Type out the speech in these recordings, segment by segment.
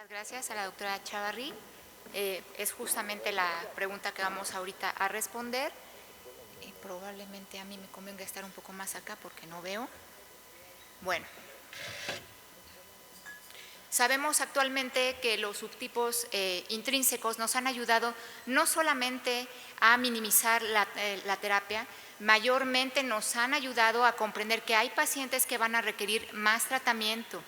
Muchas gracias a la doctora Chavarri. Es justamente la pregunta que vamos ahorita a responder. Probablemente a mí me convenga estar un poco más acá porque no veo. Bueno, sabemos actualmente que los subtipos intrínsecos nos han ayudado no solamente a minimizar la terapia, mayormente nos han ayudado a comprender que hay pacientes que van a requerir más tratamiento.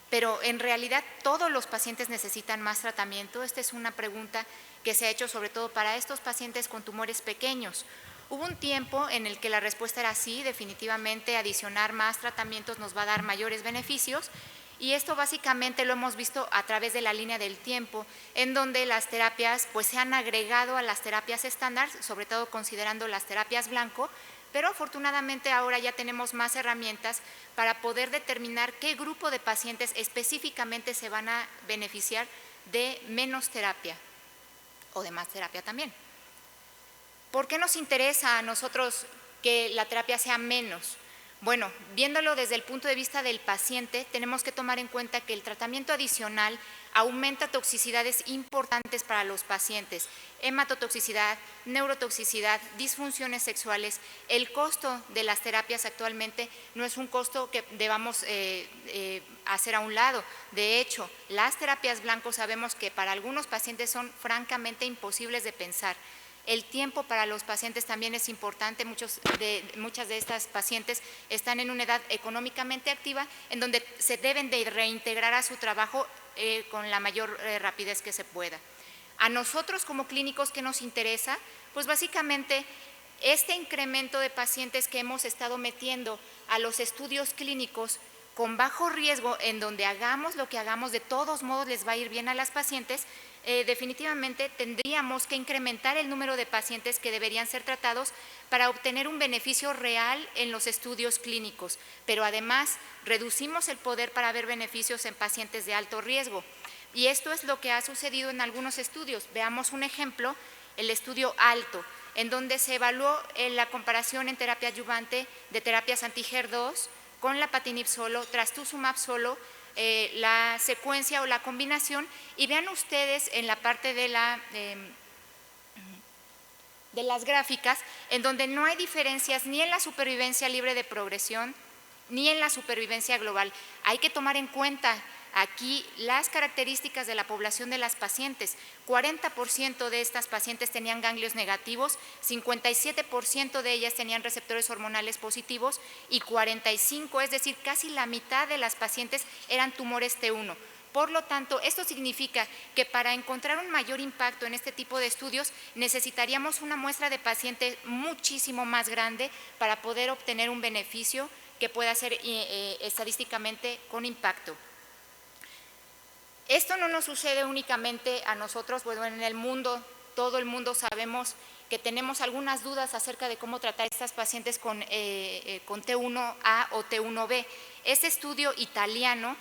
Pero en realidad todos los pacientes necesitan más tratamiento. Esta es una pregunta que se ha hecho sobre todo para estos pacientes con tumores pequeños. Hubo un tiempo en el que la respuesta era sí, definitivamente adicionar más tratamientos nos va a dar mayores beneficios, y esto básicamente lo hemos visto a través de la línea del tiempo, en donde las terapias pues se han agregado a las terapias estándar, sobre todo considerando las terapias blanco, pero afortunadamente ahora ya tenemos más herramientas para poder determinar qué grupo de pacientes específicamente se van a beneficiar de menos terapia o de más terapia también. ¿Por qué nos interesa a nosotros que la terapia sea menos? Bueno, viéndolo desde el punto de vista del paciente, tenemos que tomar en cuenta que el tratamiento adicional aumenta toxicidades importantes para los pacientes: hematotoxicidad, neurotoxicidad, disfunciones sexuales. El costo de las terapias actualmente no es un costo que debamos hacer a un lado. De hecho, las terapias blanco sabemos que para algunos pacientes son francamente imposibles de pensar. El tiempo para los pacientes también es importante. Muchas de estas pacientes están en una edad económicamente activa en donde se deben de reintegrar a su trabajo con la mayor rapidez que se pueda. A nosotros como clínicos, ¿qué nos interesa? Pues básicamente este incremento de pacientes que hemos estado metiendo a los estudios clínicos con bajo riesgo, en donde hagamos lo que hagamos, de todos modos les va a ir bien a las pacientes. Definitivamente tendríamos que incrementar el número de pacientes que deberían ser tratados para obtener un beneficio real en los estudios clínicos, pero además reducimos el poder para ver beneficios en pacientes de alto riesgo. Y esto es lo que ha sucedido en algunos estudios. Veamos un ejemplo: el estudio ALTO, en donde se evaluó la comparación en terapia adyuvante de terapias anti-HER2 con lapatinib solo, trastuzumab solo, la secuencia o la combinación, y vean ustedes en la parte de las gráficas, en donde no hay diferencias ni en la supervivencia libre de progresión ni en la supervivencia global. Hay que tomar en cuenta aquí las características de la población de las pacientes. 40% de estas pacientes tenían ganglios negativos, 57% de ellas tenían receptores hormonales positivos y 45%, es decir, casi la mitad de las pacientes eran tumores T1. Por lo tanto, esto significa que para encontrar un mayor impacto en este tipo de estudios necesitaríamos una muestra de pacientes muchísimo más grande para poder obtener un beneficio que pueda ser estadísticamente con impacto. Esto no nos sucede únicamente a nosotros. Bueno, en el mundo, todo el mundo sabemos que tenemos algunas dudas acerca de cómo tratar a estas pacientes con T1A o T1B. Este estudio italiano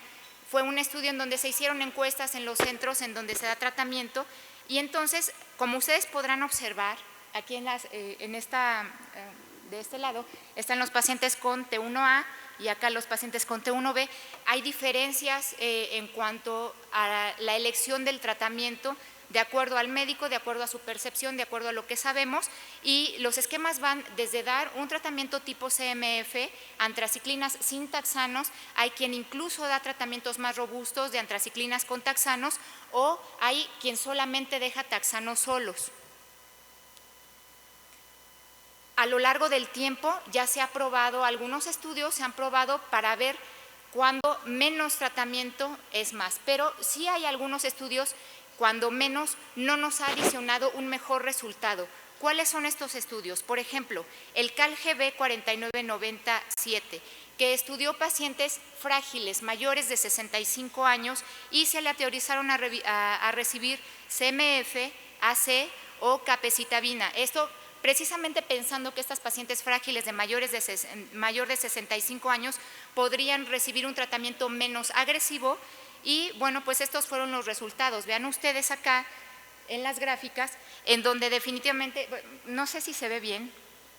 fue un estudio en donde se hicieron encuestas en los centros en donde se da tratamiento, y entonces, como ustedes podrán observar, aquí de este lado están los pacientes con T1A y acá los pacientes con T1B. Hay diferencias en cuanto a la elección del tratamiento de acuerdo al médico, de acuerdo a su percepción, de acuerdo a lo que sabemos, y los esquemas van desde dar un tratamiento tipo CMF, antraciclinas sin taxanos, hay quien incluso da tratamientos más robustos de antraciclinas con taxanos, o hay quien solamente deja taxanos solos. A lo largo del tiempo ya se ha probado, algunos estudios se han probado para ver cuándo menos tratamiento es más, pero sí hay algunos estudios cuando menos no nos ha adicionado un mejor resultado. ¿Cuáles son estos estudios? Por ejemplo, el CALGB 4997, que estudió pacientes frágiles mayores de 65 años y se le autorizaron a recibir CMF, AC o capecitabina. Esto precisamente pensando que estas pacientes frágiles de mayor de 65 años podrían recibir un tratamiento menos agresivo. Y bueno, pues estos fueron los resultados. Vean ustedes acá en las gráficas, en donde definitivamente, no sé si se ve bien,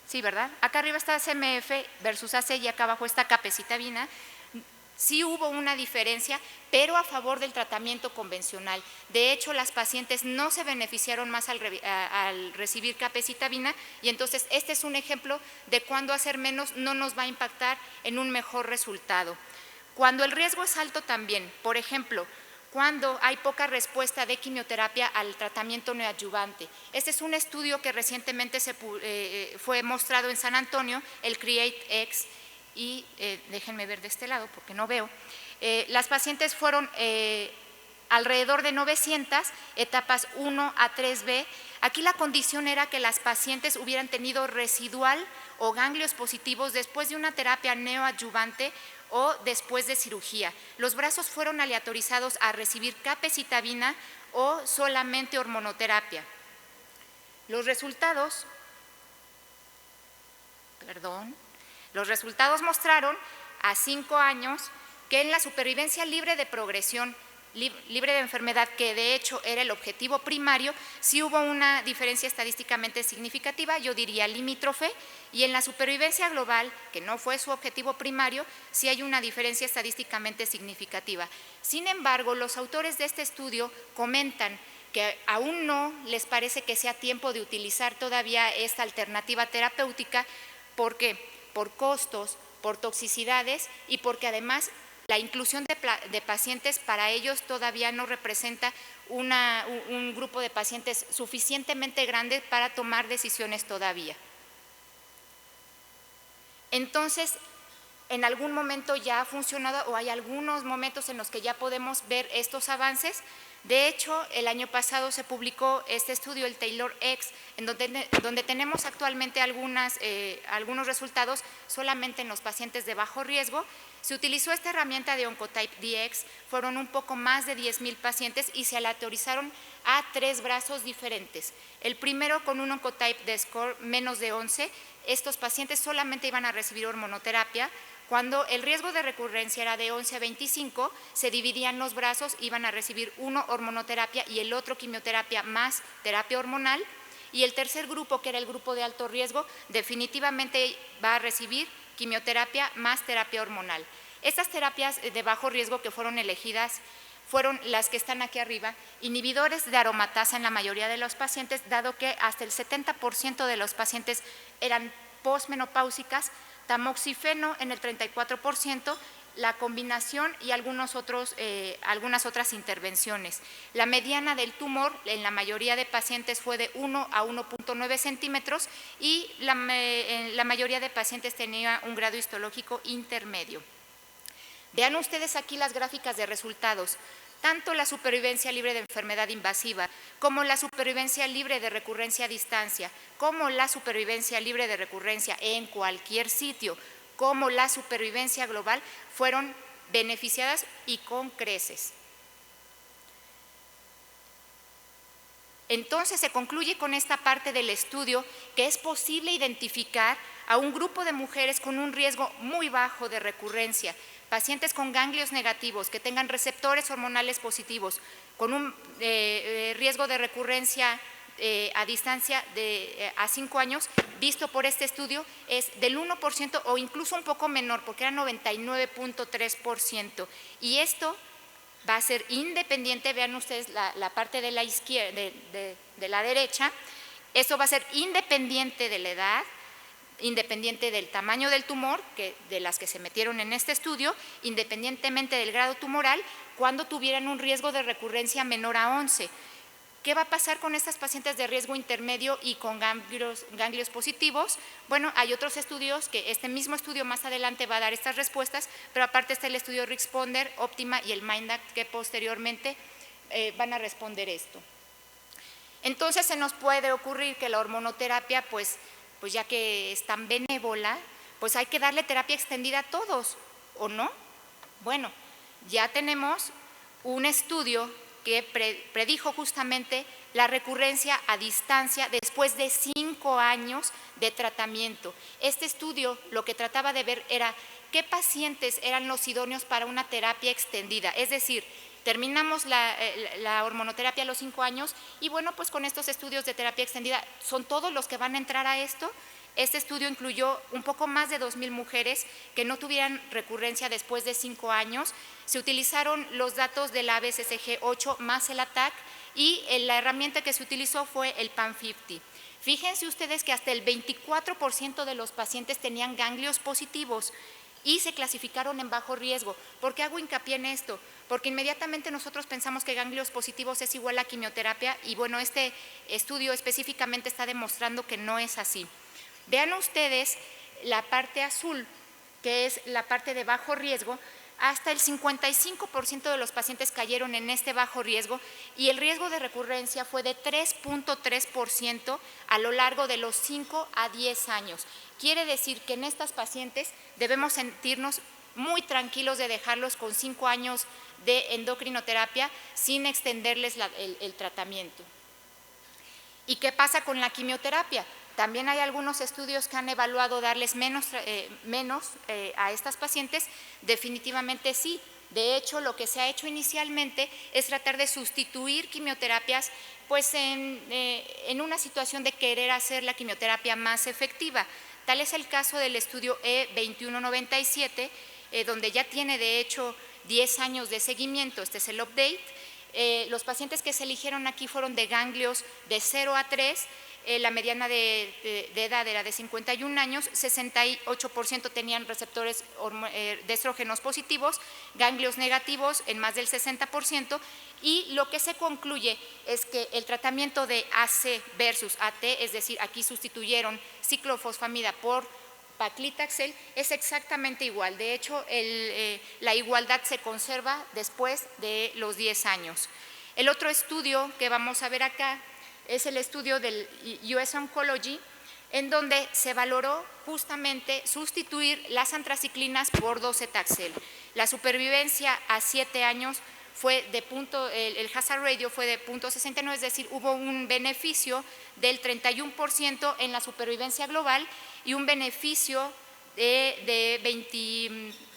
sí, ¿verdad? Acá arriba está CMF versus AC y acá abajo está capecitabina. Sí hubo una diferencia, pero a favor del tratamiento convencional. De hecho, las pacientes no se beneficiaron más al recibir capecitabina, y entonces este es un ejemplo de cuando hacer menos no nos va a impactar en un mejor resultado. Cuando el riesgo es alto también, por ejemplo, cuando hay poca respuesta de quimioterapia al tratamiento neoadyuvante. Este es un estudio que recientemente fue mostrado en San Antonio, el CREATE-X, y déjenme ver de este lado porque no veo. Las pacientes fueron alrededor de 900, etapas 1 a 3B. Aquí la condición era que las pacientes hubieran tenido residual o ganglios positivos después de una terapia neoadyuvante o después de cirugía. Los brazos fueron aleatorizados a recibir capecitabina o solamente hormonoterapia. Los resultados mostraron a 5 años que en la supervivencia libre de progresión, libre de enfermedad, que de hecho era el objetivo primario, sí hubo una diferencia estadísticamente significativa, yo diría limítrofe, y en la supervivencia global, que no fue su objetivo primario, sí hay una diferencia estadísticamente significativa. Sin embargo, los autores de este estudio comentan que aún no les parece que sea tiempo de utilizar todavía esta alternativa terapéutica. ¿Por qué? Por costos, por toxicidades y porque además la inclusión de pacientes para ellos todavía no representa un grupo de pacientes suficientemente grande para tomar decisiones todavía. Entonces, en algún momento ya ha funcionado o hay algunos momentos en los que ya podemos ver estos avances. De hecho, el año pasado se publicó este estudio, el TAILOR-X, en donde tenemos actualmente algunos resultados solamente en los pacientes de bajo riesgo. Se utilizó esta herramienta de Oncotype DX, fueron un poco más de 10,000 pacientes y se aleatorizaron a 3 brazos diferentes. El primero con un Oncotype de score menos de 11, estos pacientes solamente iban a recibir hormonoterapia. Cuando el riesgo de recurrencia era de 11 a 25, se dividían los brazos, iban a recibir uno hormonoterapia y el otro quimioterapia más terapia hormonal. Y el tercer grupo, que era el grupo de alto riesgo, definitivamente va a recibir quimioterapia más terapia hormonal. Estas terapias de bajo riesgo que fueron elegidas fueron las que están aquí arriba, inhibidores de aromatasa en la mayoría de los pacientes, dado que hasta el 70% de los pacientes eran posmenopáusicas, tamoxifeno en el 34%, la combinación y algunas otras intervenciones. La mediana del tumor en la mayoría de pacientes fue de 1 a 1.9 centímetros y la mayoría de pacientes tenía un grado histológico intermedio. Vean ustedes aquí las gráficas de resultados. Tanto la supervivencia libre de enfermedad invasiva, como la supervivencia libre de recurrencia a distancia, como la supervivencia libre de recurrencia en cualquier sitio, como la supervivencia global, fueron beneficiadas y con creces. Entonces se concluye con esta parte del estudio que es posible identificar a un grupo de mujeres con un riesgo muy bajo de recurrencia, pacientes con ganglios negativos, que tengan receptores hormonales positivos, con un riesgo de recurrencia a distancia a 5 años, visto por este estudio, es del 1% o incluso un poco menor, porque era 99.3%. Y esto va a ser independiente, vean ustedes la parte de la izquierda, de la derecha, esto va a ser independiente de la edad, independiente del tamaño del tumor, de las que se metieron en este estudio, independientemente del grado tumoral, cuando tuvieran un riesgo de recurrencia menor a 11. ¿Qué va a pasar con estas pacientes de riesgo intermedio y con ganglios positivos? Bueno, hay otros estudios que este mismo estudio más adelante va a dar estas respuestas, pero aparte está el estudio RxPonder, Optima y el MINDACT que posteriormente van a responder esto. Entonces se nos puede ocurrir que la hormonoterapia, pues ya que es tan benévola, pues hay que darle terapia extendida a todos, ¿o no? Bueno, ya tenemos un estudio que predijo justamente la recurrencia a distancia después de 5 años de tratamiento. Este estudio lo que trataba de ver era qué pacientes eran los idóneos para una terapia extendida, es decir, terminamos la hormonoterapia a los 5 años y bueno, pues con estos estudios de terapia extendida son todos los que van a entrar a esto. Este estudio incluyó un poco más de 2,000 mujeres que no tuvieran recurrencia después de 5 años. Se utilizaron los datos de la ABCCG8 más el ATAC y la herramienta que se utilizó fue el PAM50. Fíjense ustedes que hasta el 24% de los pacientes tenían ganglios positivos y se clasificaron en bajo riesgo. ¿Por qué hago hincapié en esto? Porque inmediatamente nosotros pensamos que ganglios positivos es igual a quimioterapia y bueno, este estudio específicamente está demostrando que no es así. Vean ustedes la parte azul, que es la parte de bajo riesgo. Hasta el 55% de los pacientes cayeron en este bajo riesgo y el riesgo de recurrencia fue de 3.3% a lo largo de los 5 a 10 años. Quiere decir que en estas pacientes debemos sentirnos muy tranquilos de dejarlos con 5 años de endocrinoterapia sin extenderles el tratamiento. ¿Y qué pasa con la quimioterapia? También hay algunos estudios que han evaluado darles menos a estas pacientes. Definitivamente sí. De hecho, lo que se ha hecho inicialmente es tratar de sustituir quimioterapias pues en una situación de querer hacer la quimioterapia más efectiva. Tal es el caso del estudio E2197, donde ya tiene de hecho 10 años de seguimiento. Este es el update. Los pacientes que se eligieron aquí fueron de ganglios de 0 a 3, la mediana de edad era de 51 años, 68% tenían receptores de estrógenos positivos, ganglios negativos en más del 60%, y lo que se concluye es que el tratamiento de AC versus AT, es decir, aquí sustituyeron ciclofosfamida por paclitaxel, es exactamente igual. De hecho, la igualdad se conserva después de los 10 años. El otro estudio que vamos a ver acá es el estudio del US Oncology, en donde se valoró justamente sustituir las antraciclinas por docetaxel. La supervivencia a 7 años fue de el hazard ratio fue de 0.69, es decir, hubo un beneficio del 31% en la supervivencia global y un beneficio de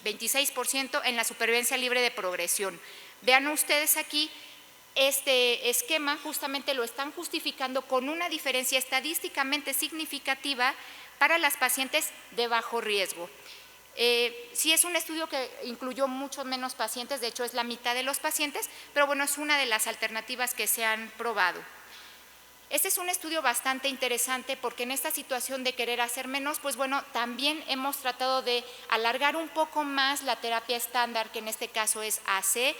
26% en la supervivencia libre de progresión. Vean ustedes aquí, este esquema justamente lo están justificando con una diferencia estadísticamente significativa para las pacientes de bajo riesgo. Sí es un estudio que incluyó mucho menos pacientes, de hecho es la mitad de los pacientes, pero bueno, es una de las alternativas que se han probado. Este es un estudio bastante interesante porque en esta situación de querer hacer menos, pues bueno, también hemos tratado de alargar un poco más la terapia estándar, que en este caso es AC,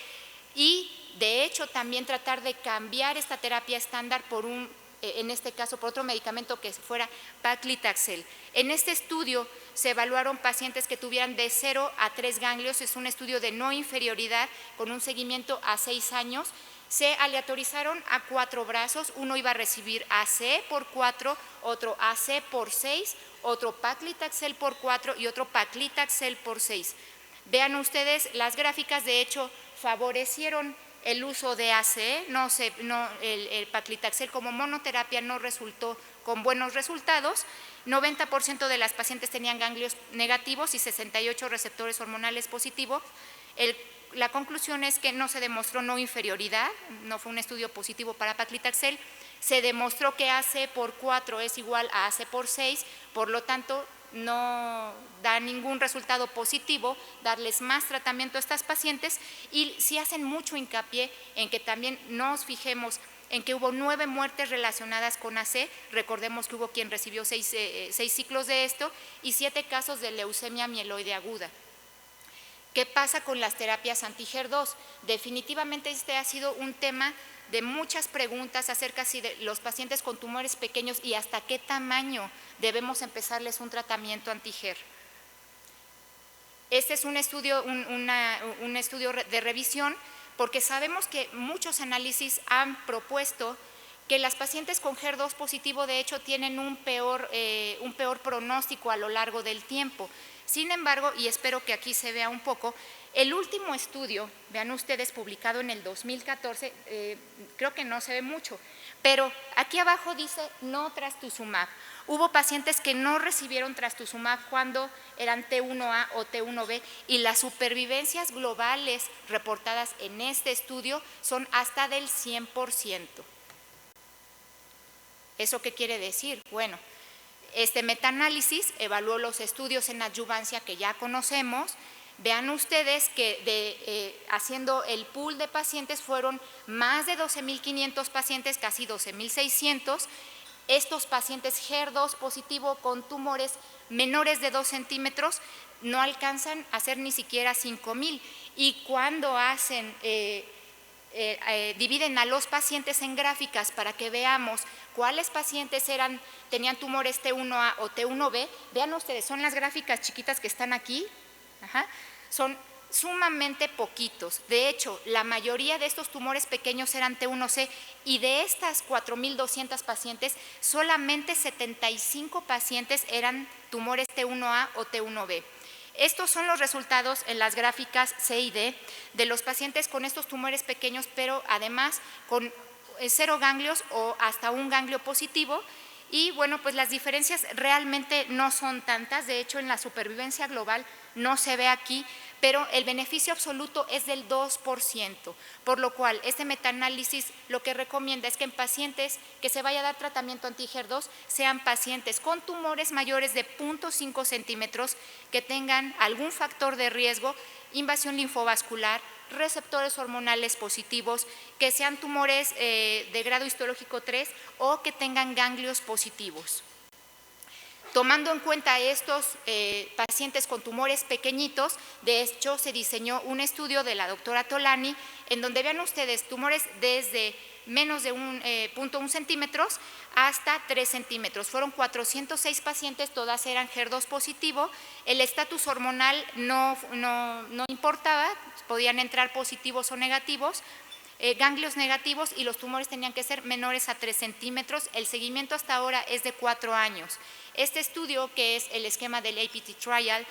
y de hecho también tratar de cambiar esta terapia estándar por en este caso por otro medicamento que fuera paclitaxel. En este estudio se evaluaron pacientes que tuvieran de 0 a 3 ganglios, es un estudio de no inferioridad con un seguimiento a 6 años. Se aleatorizaron a 4 brazos, uno iba a recibir AC por 4, otro AC por 6, otro paclitaxel por 4 y otro paclitaxel por 6. Vean ustedes, las gráficas de hecho favorecieron el uso de ACE, el paclitaxel como monoterapia no resultó con buenos resultados. 90% de las pacientes tenían ganglios negativos y 68 receptores hormonales positivos. La conclusión es que no se demostró no inferioridad, no fue un estudio positivo para paclitaxel. Se demostró que AC por 4 es igual a AC por 6, por lo tanto no da ningún resultado positivo darles más tratamiento a estas pacientes, y sí hacen mucho hincapié en que también nos fijemos en que hubo 9 muertes relacionadas con AC, recordemos que hubo quien recibió 6 ciclos de esto y 7 casos de leucemia mieloide aguda. ¿Qué pasa con las terapias anti-HER2? Definitivamente este ha sido un tema de muchas preguntas acerca de los pacientes con tumores pequeños y hasta qué tamaño debemos empezarles un tratamiento anti-HER. Este es un estudio de revisión porque sabemos que muchos análisis han propuesto que las pacientes con HER2 positivo de hecho tienen un peor pronóstico a lo largo del tiempo. Sin embargo, y espero que aquí se vea un poco, El último estudio, vean ustedes, publicado en el 2014, creo que no se ve mucho, pero aquí abajo dice no trastuzumab. Hubo pacientes que no recibieron trastuzumab cuando eran T1A o T1B y las supervivencias globales reportadas en este estudio son hasta del 100%. ¿Eso qué quiere decir? Bueno, este metaanálisis evaluó los estudios en adyuvancia que ya conocemos. Vean ustedes que haciendo el pool de pacientes fueron más de 12.500 pacientes, casi 12.600. Estos pacientes HER2 positivo con tumores menores de 2 centímetros no alcanzan a ser ni siquiera 5.000. Y cuando hacen, dividen a los pacientes en gráficas para que veamos cuáles pacientes tenían tumores T1A o T1B, vean ustedes, son las gráficas chiquitas que están aquí. Son sumamente poquitos. De hecho, la mayoría de estos tumores pequeños eran T1C y de estas 4.200 pacientes, solamente 75 pacientes eran tumores T1A o T1B. Estos son los resultados en las gráficas C y D de los pacientes con estos tumores pequeños, pero además con 0 ganglios o hasta un ganglio positivo. Y bueno, pues las diferencias realmente no son tantas, de hecho en la supervivencia global no se ve aquí, pero el beneficio absoluto es del 2%, por lo cual este metaanálisis lo que recomienda es que en pacientes que se vaya a dar tratamiento anti-HER2 sean pacientes con tumores mayores de 0.5 centímetros que tengan algún factor de riesgo, invasión linfovascular, receptores hormonales positivos, que sean tumores de grado histológico 3 o que tengan ganglios positivos. Tomando en cuenta estos pacientes con tumores pequeñitos, de hecho se diseñó un estudio de la doctora Tolani, en donde vean ustedes tumores desde menos de 0.1 centímetros hasta 3 centímetros. Fueron 406 pacientes, todas eran HER2 positivo, el estatus hormonal no importaba, podían entrar positivos o negativos, ganglios negativos y los tumores tenían que ser menores a 3 centímetros. El seguimiento hasta ahora es de 4 años. Este estudio, que es el esquema del APT Trial,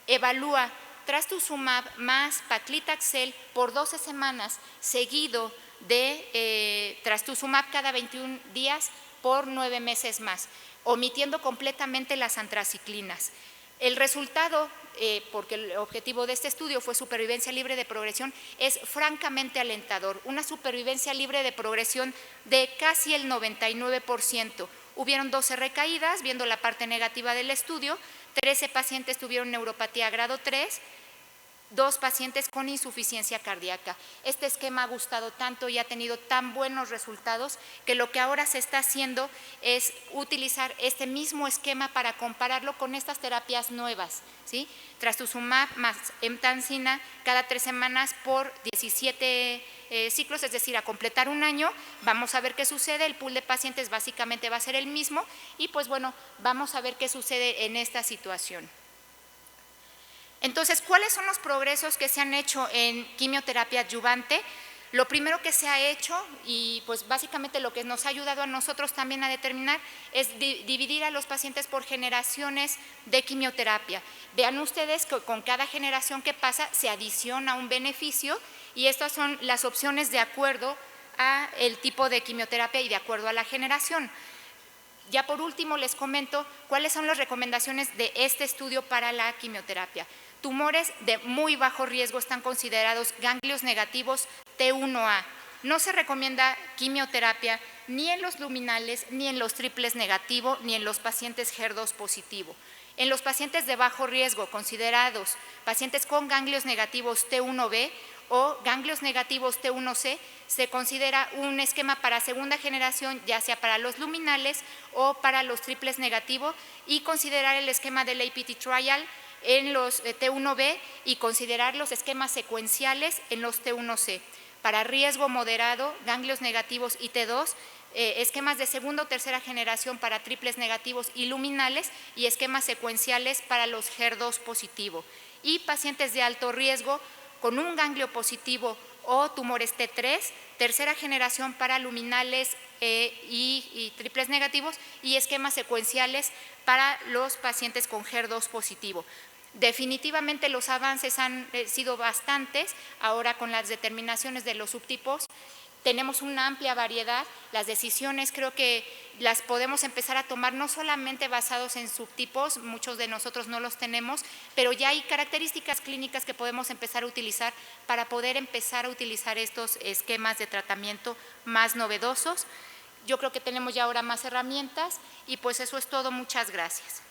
evalúa trastuzumab más paclitaxel por 12 semanas seguido de trastuzumab cada 21 días por 9 meses más, omitiendo completamente las antraciclinas. El resultado, porque el objetivo de este estudio fue supervivencia libre de progresión, es francamente alentador, una supervivencia libre de progresión de casi el 99%. Hubieron 12 recaídas, viendo la parte negativa del estudio, 13 pacientes tuvieron neuropatía grado 3, 2 pacientes con insuficiencia cardíaca. Este esquema ha gustado tanto y ha tenido tan buenos resultados que lo que ahora se está haciendo es utilizar este mismo esquema para compararlo con estas terapias nuevas, ¿sí? Trastuzumab más emtansina cada 3 semanas por 17 ciclos, es decir, a completar un año. Vamos a ver qué sucede, el pool de pacientes básicamente va a ser el mismo y pues bueno, vamos a ver qué sucede en esta situación. Entonces, ¿cuáles son los progresos que se han hecho en quimioterapia adyuvante? Lo primero que se ha hecho, y pues básicamente lo que nos ha ayudado a nosotros también a determinar, es dividir a los pacientes por generaciones de quimioterapia. Vean ustedes que con cada generación que pasa se adiciona un beneficio y estas son las opciones de acuerdo a el tipo de quimioterapia y de acuerdo a la generación. Ya por último les comento cuáles son las recomendaciones de este estudio para la quimioterapia. Tumores de muy bajo riesgo están considerados ganglios negativos T1A. No se recomienda quimioterapia ni en los luminales, ni en los triples negativo, ni en los pacientes HER2 positivo. En los pacientes de bajo riesgo, considerados pacientes con ganglios negativos T1B o ganglios negativos T1C, se considera un esquema para segunda generación, ya sea para los luminales o para los triples negativos, y considerar el esquema del APT Trial en los T1B y considerar los esquemas secuenciales en los T1C. Para riesgo moderado, ganglios negativos y T2, esquemas de segunda o tercera generación para triples negativos y luminales y esquemas secuenciales para los HER2 positivo. Y pacientes de alto riesgo con un ganglio positivo o tumores T3, tercera generación para luminales y triples negativos y esquemas secuenciales para los pacientes con HER2 positivo. Definitivamente los avances han sido bastantes, ahora con las determinaciones de los subtipos tenemos una amplia variedad, las decisiones creo que las podemos empezar a tomar no solamente basados en subtipos, muchos de nosotros no los tenemos, pero ya hay características clínicas que podemos empezar a utilizar para poder empezar a utilizar estos esquemas de tratamiento más novedosos. Yo creo que tenemos ya ahora más herramientas y pues eso es todo, muchas gracias.